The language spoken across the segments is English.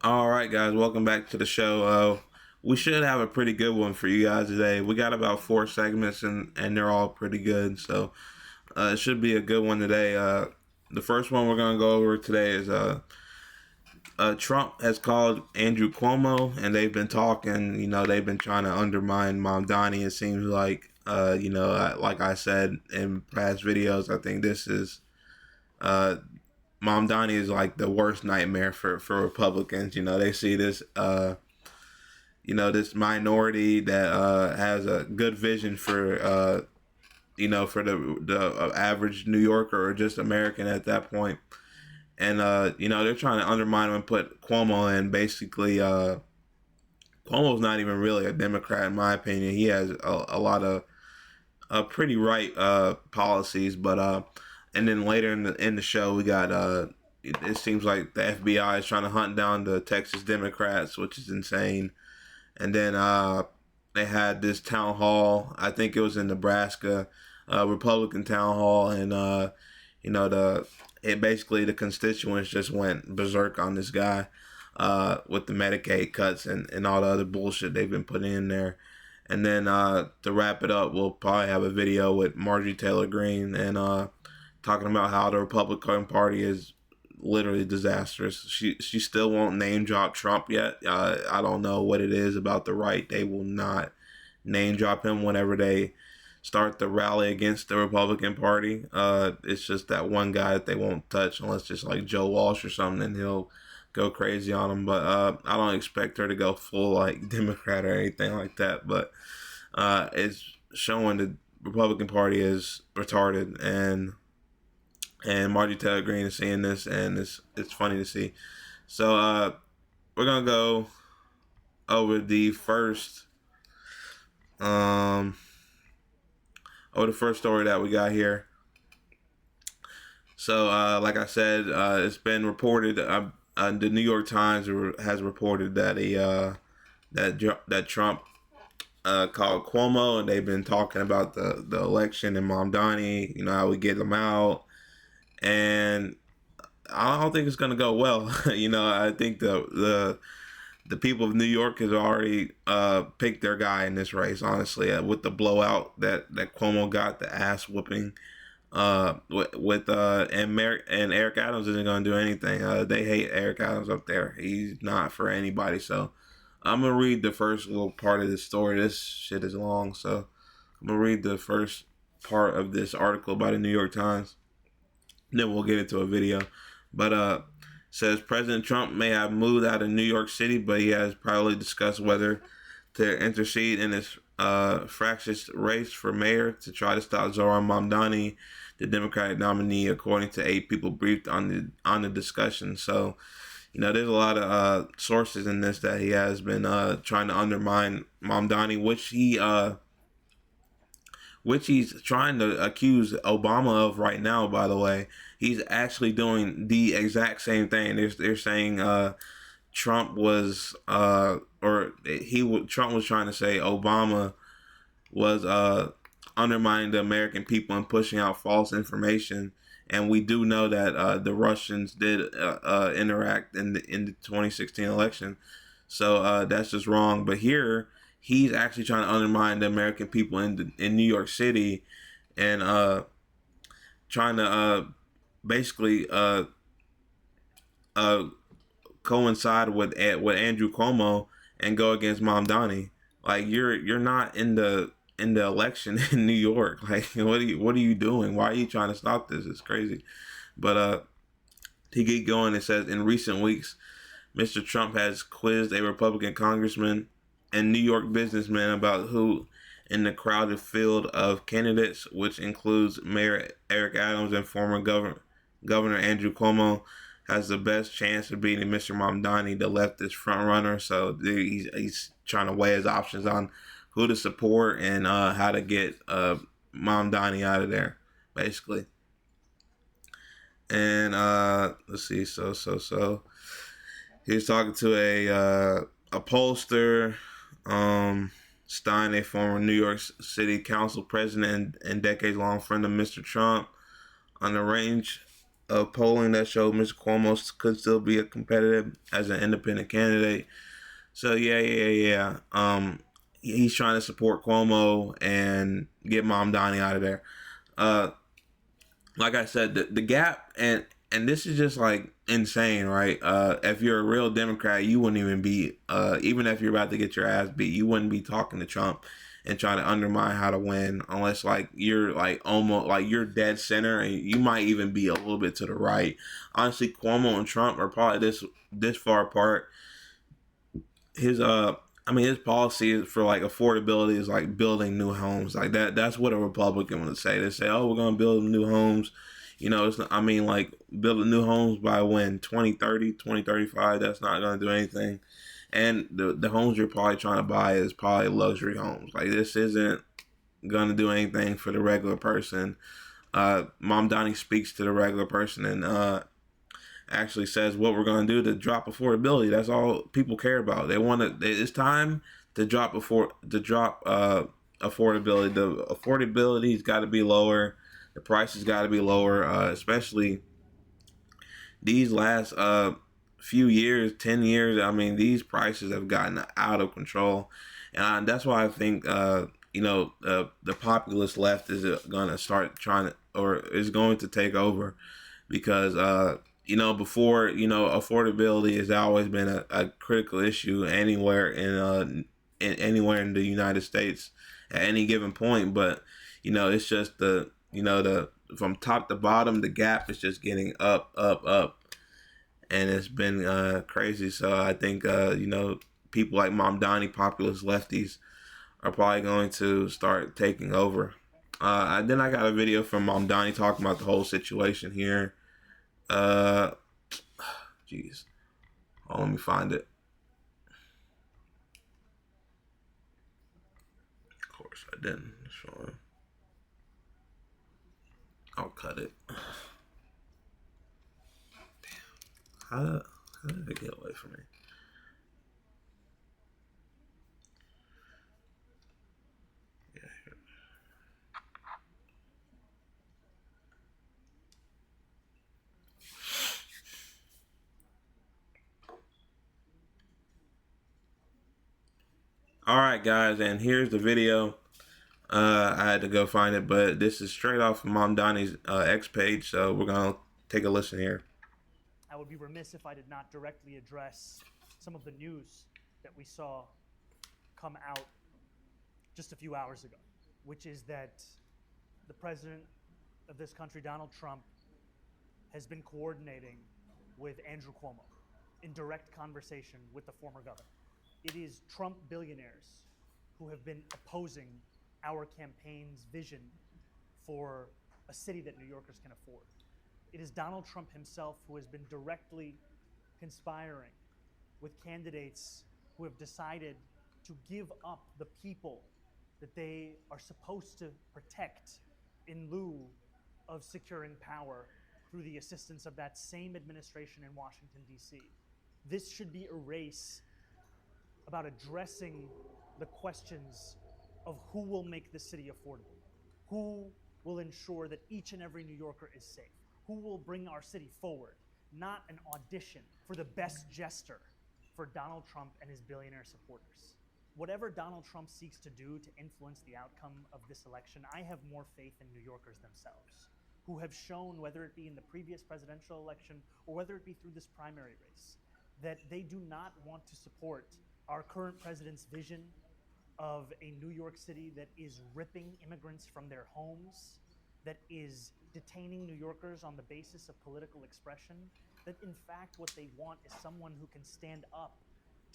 All right, guys, welcome back to the show. We should have a pretty good one for you guys today. We got about four segments, and they're all pretty good, so it should be a good one today. The first one we're gonna go over today is Trump has called Andrew Cuomo, and they've been talking. They've been trying to undermine Mamdani. It seems like, like I said in past videos, I think this is uh, Mamdani is like the worst nightmare for Republicans. They see this minority that has a good vision for the average New Yorker or just American at that point. And they're trying to undermine him and put Cuomo in. Basically, Cuomo's not even really a Democrat in my opinion. He has a lot of pretty right policies, but and then later in the show we got it seems like the FBI is trying to hunt down the Texas Democrats, which is insane. And then they had this town hall. I think it was in Nebraska, Republican town hall, and basically the constituents just went berserk on this guy with the Medicaid cuts and all the other bullshit they've been putting in there. And then to wrap it up, we'll probably have a video with Marjorie Taylor Greene and talking about how the Republican Party is literally disastrous. She still won't name drop Trump yet. I don't know what it is about the right. They will not name drop him whenever they start to rally against the Republican Party. It's just that one guy that they won't touch unless just like Joe Walsh or something, and he'll go crazy on him. But I don't expect her to go full like Democrat or anything like that. But it's showing the Republican Party is retarded, and Margie Taylor Greene is seeing this, and it's funny to see. So we're gonna go over the first um over the first story that we got here. So like I said, it's been reported. The New York Times has reported that that Trump called Cuomo, and they've been talking about the election and Mamdani. How we get them out, and I don't think it's gonna go well. I think the people of New York has already picked their guy in this race. Honestly, with the blowout that Cuomo got, the ass whooping, and Eric Adams isn't gonna do anything. They hate Eric Adams up there. He's not for anybody. So I'm gonna read the first little part of this story. This shit is long, so I'm gonna read the first part of this article by the New York Times. Then we'll get into a video. But says President Trump may have moved out of New York City, but he has privately discussed whether to intercede in this fractious race for mayor to try to stop Zohran Mamdani, the Democratic nominee, according to 8 people briefed on the discussion. So, there's a lot of sources in this that he has been trying to undermine Mamdani, which he's trying to accuse Obama of right now. By the way, he's actually doing the exact same thing. They're saying Trump was Trump was trying to say Obama was undermining the American people and pushing out false information. And we do know that the Russians did interact in the 2016 election. So that's just wrong. But here, he's actually trying to undermine the American people in New York City, and trying to basically uh, coincide with Andrew Cuomo and go against Mamdani. Like you're not in the election in New York. Like what are you doing? Why are you trying to stop this? It's crazy. But to get going, it says in recent weeks, Mr. Trump has quizzed a Republican congressman and New York businessman about who in the crowded field of candidates, which includes Mayor Eric Adams and former Governor Andrew Cuomo, has the best chance of beating Mr. Mamdani, the leftist frontrunner. So he's trying to weigh his options on who to support and how to get Mamdani out of there, basically. And let's see, so he was talking to a pollster, Stein, a former New York City Council president and decades-long friend of Mr. Trump, on the range of polling that showed Mr. Cuomo could still be a competitive as an independent candidate. So yeah. He's trying to support Cuomo and get Mamdani out of there. Uh, like I said, the gap and this is just like insane, right? If you're a real Democrat, you wouldn't even be, even if you're about to get your ass beat, you wouldn't be talking to Trump and trying to undermine how to win, unless like you're like almost like you're dead center, and you might even be a little bit to the right. Honestly, Cuomo and Trump are probably this far apart. His his policy for like affordability is like building new homes like that. That's what a Republican would say. They say, oh, we're gonna build new homes. It's not, like building new homes by when 2030, 2035. That's not gonna do anything. And the homes you're probably trying to buy is probably luxury homes. Like this isn't gonna do anything for the regular person. Mamdani speaks to the regular person and actually says what we're going to do to drop affordability. That's all people care about. They want to. It's time to drop affordability. The affordability's got to be lower. The prices got to be lower. Especially these last few years, 10 years. These prices have gotten out of control, and that's why I think the populist left is going to start trying to, or is going to take over, because before, affordability has always been a critical issue anywhere anywhere in the United States at any given point. But it's just the from top to bottom, the gap is just getting up, and it's been crazy. So I think people like Mamdani, populist lefties, are probably going to start taking over. Then I got a video from Mamdani talking about the whole situation here. Jeez. Oh, let me find it. Of course I didn't. Sure. I'll cut it. Damn. How did it get away from me? Yeah. Here. All right, guys, and here's the video. I had to go find it, but this is straight off of Mamdani's X page, so we're gonna take a listen here. I would be remiss if I did not directly address some of the news that we saw come out just a few hours ago, which is that the president of this country, Donald Trump, has been coordinating with Andrew Cuomo in direct conversation with the former governor. It is Trump billionaires who have been opposing our campaign's vision for a city that New Yorkers can afford. It is Donald Trump himself who has been directly conspiring with candidates who have decided to give up the people that they are supposed to protect in lieu of securing power through the assistance of that same administration in Washington, D.C. This should be a race about addressing the questions of who will make the city affordable, who will ensure that each and every New Yorker is safe, who will bring our city forward, not an audition for the best jester for Donald Trump and his billionaire supporters. Whatever Donald Trump seeks to do to influence the outcome of this election, I have more faith in New Yorkers themselves, who have shown, whether it be in the previous presidential election or whether it be through this primary race, that they do not want to support our current president's vision of a New York City that is ripping immigrants from their homes, that is detaining New Yorkers on the basis of political expression, that in fact what they want is someone who can stand up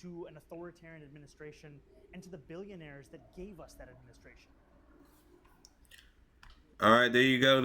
to an authoritarian administration and to the billionaires that gave us that administration. All right, there you go.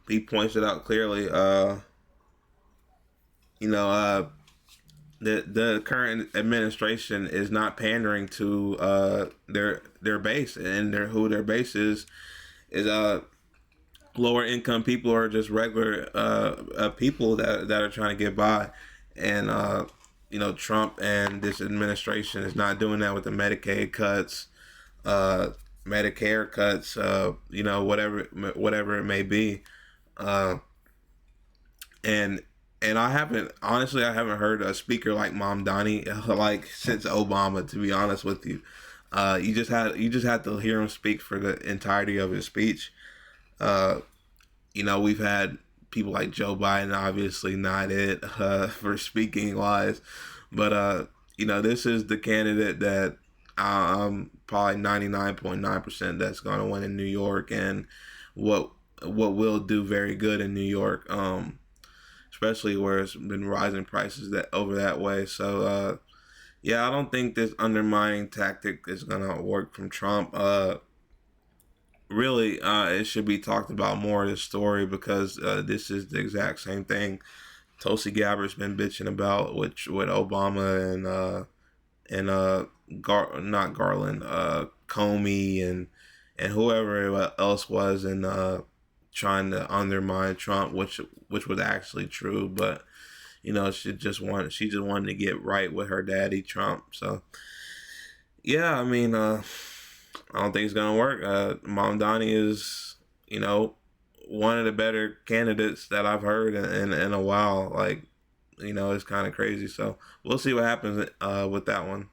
He points it out clearly. The current administration is not pandering to their base, and their base is lower income people, or just regular people that are trying to get by. And Trump and this administration is not doing that with the Medicaid cuts, Medicare cuts, whatever it may be. and I haven't honestly I haven't heard a speaker like Mamdani like since Obama, to be honest with you. You just had to hear him speak for the entirety of his speech. Uh, we've had people like Joe Biden, obviously not it for speaking wise, but this is the candidate that I'm probably 99.9% that's going to win in New York, and what will do very good in New York, especially where it's been rising prices that over that way. So yeah, I don't think this undermining tactic is going to work from Trump. Really, it should be talked about more in this story, because this is the exact same thing Tulsi Gabbard's been bitching about, which with Obama not Garland, Comey and whoever else was, and trying to undermine Trump, which was actually true, but she just wanted to get right with her daddy Trump. So yeah, I mean, I don't think it's gonna work. Mamdani is, one of the better candidates that I've heard in a while. Like, it's kind of crazy. So we'll see what happens with that one.